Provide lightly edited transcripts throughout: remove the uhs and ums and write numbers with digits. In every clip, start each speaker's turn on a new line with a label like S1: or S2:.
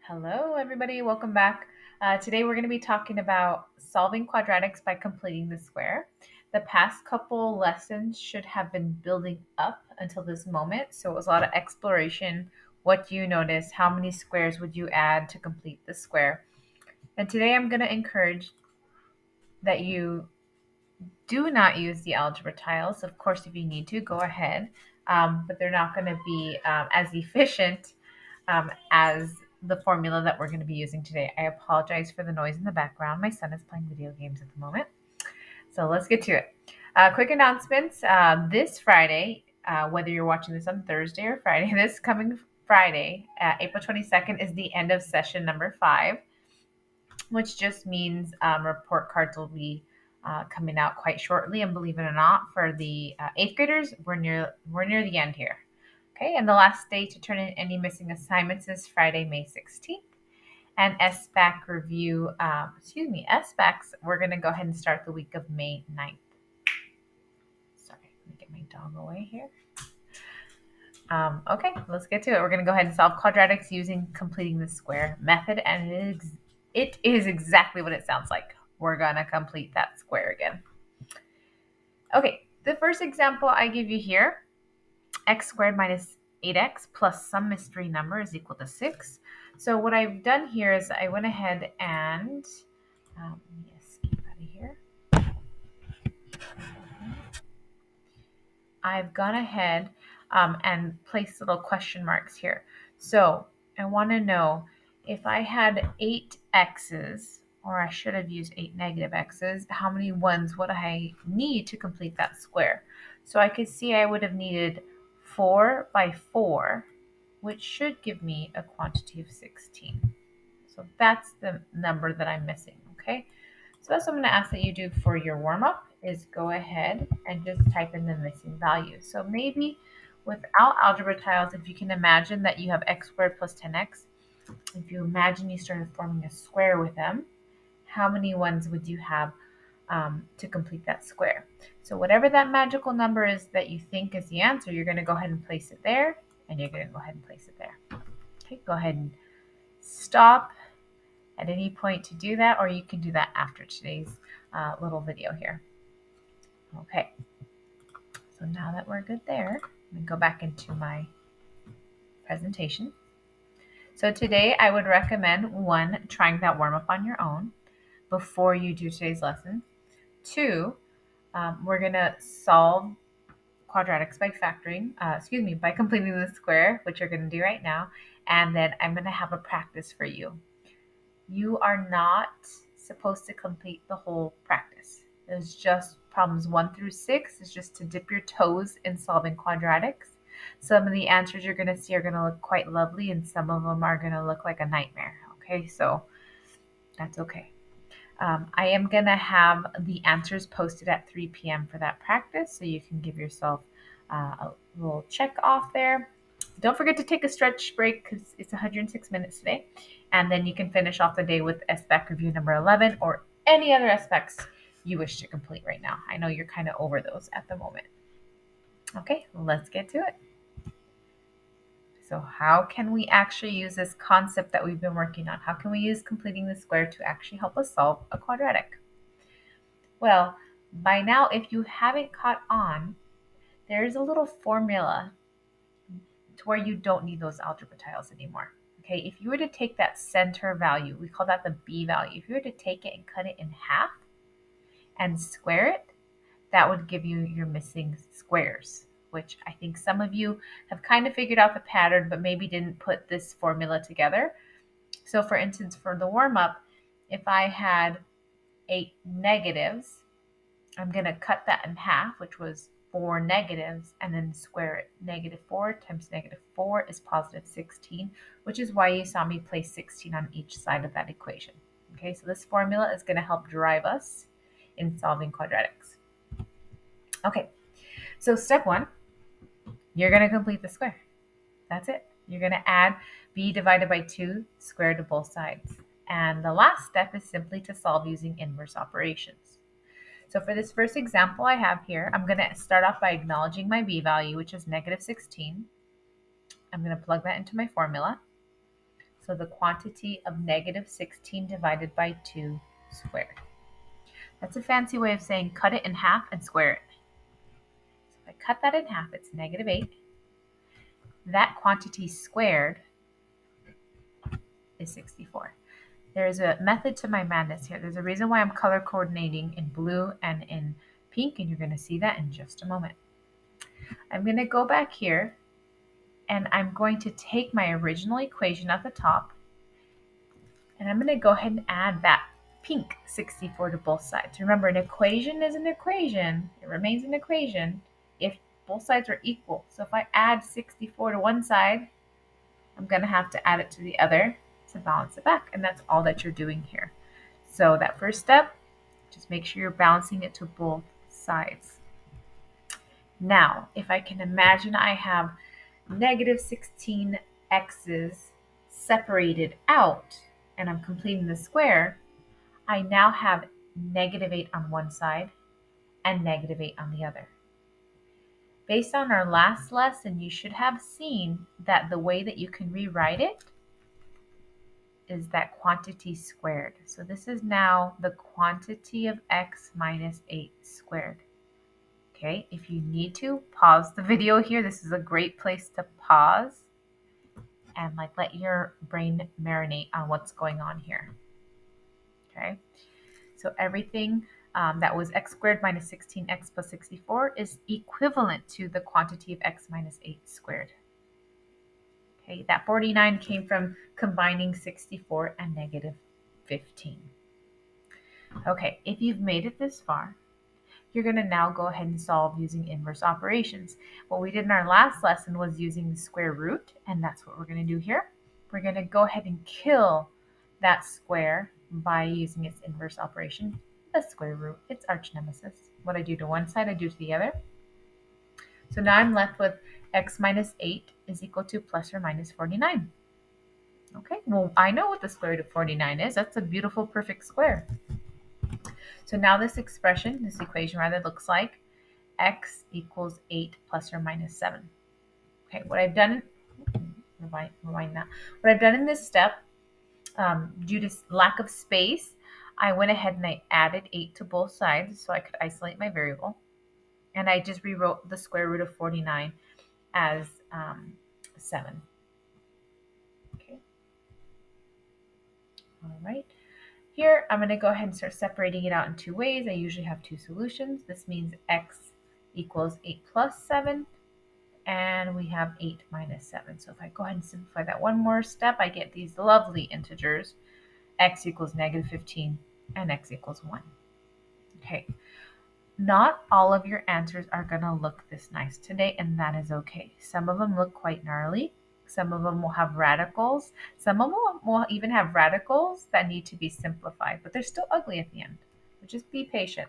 S1: Hello, everybody. Welcome back. Today, we're going to be talking about solving quadratics by completing the square. The past couple lessons should have been building up until this moment. So it was a lot of exploration. What do you notice? How many squares would you add to complete the square? And today, I'm going to encourage that you do not use the algebra tiles. Of course, if you need to, go ahead. But they're not going to be as efficient as the formula that we're going to be using today. I apologize for the noise in the background. My son is playing video games at the moment. So let's get to it. Quick announcements. This Friday, whether you're watching this on Thursday or Friday, this coming Friday, April 22nd, is the end of session number 5, which just means report cards will be coming out quite shortly. And believe it or not, for the 8th graders, we're near the end here. Okay, and the last day to turn in any missing assignments is Friday, May 16th. And SBAC review, SBACs, we're going to go ahead and start the week of May 9th. Sorry, let me get my dog away here. Okay, let's get to it. We're going to go ahead and solve quadratics using completing the square method, and it is exactly what it sounds like. We're going to complete that square again. Okay, the first example I give you here, x squared minus 8x plus some mystery number is equal to 6. So what I've done here is I went ahead and, let me escape out of here. I've gone ahead and placed little question marks here. So I want to know if I had 8 x's, or I should have used 8 negative x's, how many ones would I need to complete that square? So I could see I would have needed 4 by 4, which should give me a quantity of 16. So that's the number that I'm missing, okay? So that's what I'm going to ask that you do for your warm-up is go ahead and just type in the missing value. So maybe without algebra tiles, if you can imagine that you have x squared plus 10x, if you imagine you started forming a square with them, how many ones would you have to complete that square? So whatever that magical number is that you think is the answer, you're going to go ahead and place it there, and you're going to go ahead and place it there. Okay, go ahead and stop at any point to do that, or you can do that after today's little video here. Okay, so now that we're good there, I'm going to go back into my presentation. So today I would recommend 1, trying that warm-up on your own before you do today's lesson. 2, we're going to solve quadratics by by completing the square, which you're going to do right now. And then I'm going to have a practice for you. You are not supposed to complete the whole practice. It's just problems 1 through 6 is just to dip your toes in solving quadratics. Some of the answers you're going to see are going to look quite lovely, and some of them are going to look like a nightmare. Okay, so that's okay. I am going to have the answers posted at 3 p.m. for that practice, so you can give yourself a little check off there. Don't forget to take a stretch break because it's 106 minutes today. And then you can finish off the day with SBAC review number 11 or any other SBACs you wish to complete right now. I know you're kind of over those at the moment. Okay, let's get to it. So how can we actually use this concept that we've been working on? How can we use completing the square to actually help us solve a quadratic? Well, by now, if you haven't caught on, there's a little formula to where you don't need those algebra tiles anymore. Okay, if you were to take that center value, we call that the B value. If you were to take it and cut it in half and square it, that would give you your missing squares, which I think some of you have kind of figured out the pattern, but maybe didn't put this formula together. So for instance, for the warm-up, if I had 8 negatives, I'm going to cut that in half, which was 4 negatives, and then square it. Negative 4 times negative 4 is positive 16, which is why you saw me place 16 on each side of that equation. Okay, so this formula is going to help drive us in solving quadratics. Okay, so step 1, you're going to complete the square. That's it. You're going to add b divided by 2 squared to both sides. And the last step is simply to solve using inverse operations. So for this first example I have here, I'm going to start off by acknowledging my b value, which is negative 16. I'm going to plug that into my formula. So the quantity of negative 16 divided by 2 squared. That's a fancy way of saying cut it in half and square it. So if I cut that in half, it's negative 8. That quantity squared is 64. There's a method to my madness here. There's a reason why I'm color coordinating in blue and in pink, and you're going to see that in just a moment. I'm going to go back here, and I'm going to take my original equation at the top, and I'm going to go ahead and add that pink 64 to both sides. Remember, an equation is an equation. It remains an equation if both sides are equal. So if I add 64 to one side, I'm going to have to add it to the other to balance it back. And that's all that you're doing here. So that first step, just make sure you're balancing it to both sides. Now, if I can imagine I have negative 16 x's separated out, and I'm completing the square, I now have negative 8 on one side and negative 8 on the other. Based on our last lesson, you should have seen that the way that you can rewrite it is that quantity squared. So this is now the quantity of x minus 8 squared. Okay, if you need to, pause the video here. This is a great place to pause and let your brain marinate on what's going on here. Okay, so everything that was x squared minus 16x plus 64 is equivalent to the quantity of x minus 8 squared. Okay, that 49 came from combining 64 and negative 15. Okay, if you've made it this far, you're going to now go ahead and solve using inverse operations. What we did in our last lesson was using the square root, and that's what we're going to do here. We're going to go ahead and kill that square by using its inverse operation, the square root. It's arch nemesis. What I do to one side, I do to the other. So now I'm left with x minus 8 is equal to plus or minus 49. Okay, well, I know what the square root of 49 is. That's a beautiful, perfect square. So now this equation rather, looks like x equals 8 plus or minus 7. Okay, what I've done, rewind that. What I've done in this step, due to lack of space, I went ahead and I added 8 to both sides so I could isolate my variable. And I just rewrote the square root of 49 as 7. Okay. All right. Here, I'm going to go ahead and start separating it out in two ways. I usually have two solutions. This means x equals 8 plus 7, and we have 8 minus 7. So if I go ahead and simplify that one more step, I get these lovely integers. X equals negative 15, and x equals 1. Okay. Not all of your answers are going to look this nice today, and that is okay. Some of them look quite gnarly. Some of them will have radicals. Some of them will even have radicals that need to be simplified, but they're still ugly at the end. So just be patient.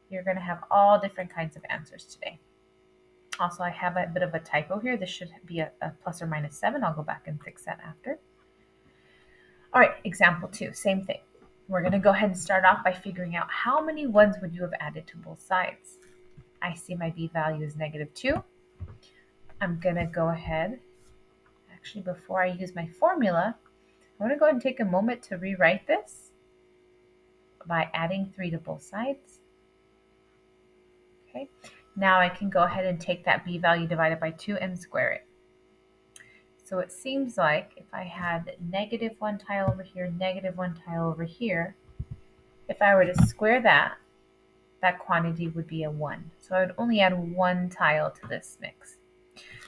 S1: You're going to have all different kinds of answers today. Also, I have a bit of a typo here. This should be a plus or minus 7. I'll go back and fix that after. All right, example 2, same thing. We're going to go ahead and start off by figuring out how many ones would you have added to both sides. I see my b value is negative 2. I'm going to go ahead, actually before I use my formula, I want to go ahead and take a moment to rewrite this by adding 3 to both sides. Okay, now I can go ahead and take that b value divided by 2 and square it. So it seems like if I had negative 1 tile over here, negative 1 tile over here, if I were to square that, that quantity would be a 1. So I would only add 1 tile to this mix.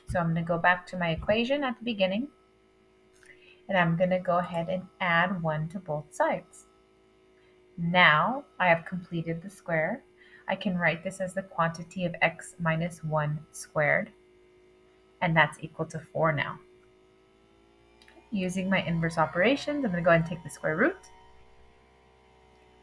S1: So I'm going to go back to my equation at the beginning, and I'm going to go ahead and add 1 to both sides. Now I have completed the square. I can write this as the quantity of x minus 1 squared, and that's equal to 4 now. Using my inverse operations, I'm going to go ahead and take the square root.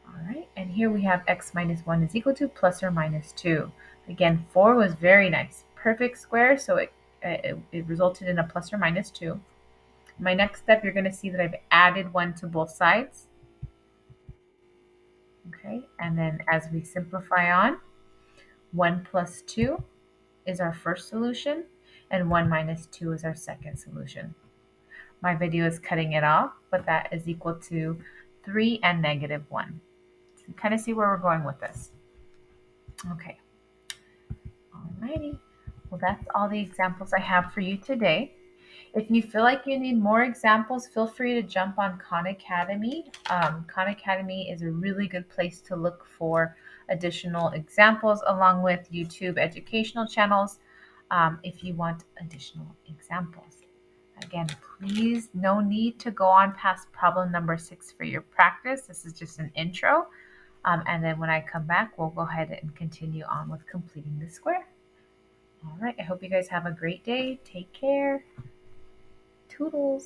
S1: All right, and here we have x minus 1 is equal to plus or minus 2. Again, 4 was very nice. Perfect square, so it resulted in a plus or minus 2. My next step, you're going to see that I've added 1 to both sides. Okay, and then as we simplify on, 1 plus 2 is our first solution, and 1 minus 2 is our second solution. My video is cutting it off, but that is equal to 3 and -1. So you kind of see where we're going with this. Okay, alrighty. Well, that's all the examples I have for you today. If you feel like you need more examples, feel free to jump on Khan Academy. Khan Academy is a really good place to look for additional examples along with YouTube educational channels if you want additional examples. Again, please, no need to go on past problem number 6 for your practice. This is just an intro. And then when I come back, we'll go ahead and continue on with completing the square. All right, I hope you guys have a great day. Take care. Toodles.